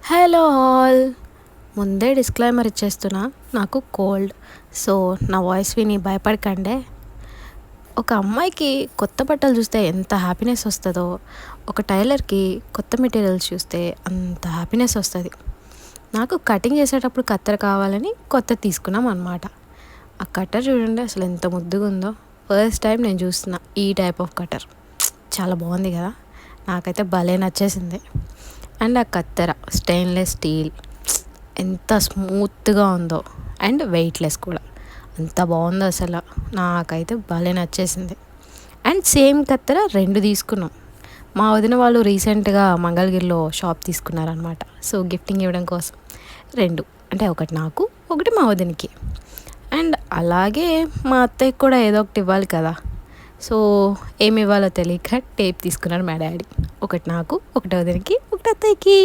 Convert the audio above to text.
Hello all. ముందే disclaimer ఇచ్చేస్తున్నా, నాకు cold. So నా వాయిస్ విని భయపడకండే. ఒక అమ్మాయికి కొత్త బట్టలు చూస్తే ఎంత హ్యాపీనెస్ వస్తుందో, ఒక టైలర్కి కొత్త మెటీరియల్స్ చూస్తే అంత హ్యాపీనెస్ వస్తుంది. నాకు కటింగ్ చేసేటప్పుడు కత్తెర కావాలని కొత్తది తీసుకున్నాం అనమాట. ఆ కట్టర్ చూడండి అసలు ఎంత ముద్దుగా ఉందో. ఫస్ట్ టైం నేను చూస్తున్నా ఈ టైప్ ఆఫ్ కట్టర్. చాలా బాగుంది కదా, నాకైతే భలే నచ్చేసింది. అండ్ ఆ కత్తెర స్టెయిన్లెస్ స్టీల్, ఎంత స్మూత్గా ఉందో. అండ్ వెయిట్లెస్ కూడా, అంత బాగుందో అసలు. నాకైతే భలే నచ్చేసింది. అండ్ సేమ్ కత్తెర 2 తీసుకున్నాం. మా వదిన వాళ్ళు రీసెంట్గా మంగళగిరిలో షాప్ తీసుకున్నారనమాట. సో గిఫ్టింగ్ ఇవ్వడం కోసం 2, అంటే ఒకటి నాకు, ఒకటి మా వదినకి. అండ్ అలాగే మా అత్తయ్యకి కూడా ఏదో ఒకటి ఇవ్వాలి కదా. సో ఏమి ఇవ్వాలో తెలియక టేప్ తీసుకున్నాడు మా డాడీ. ఒకటి నాకు, ఒకటి వదినకి, ఒకటి అత్తయ్యకి.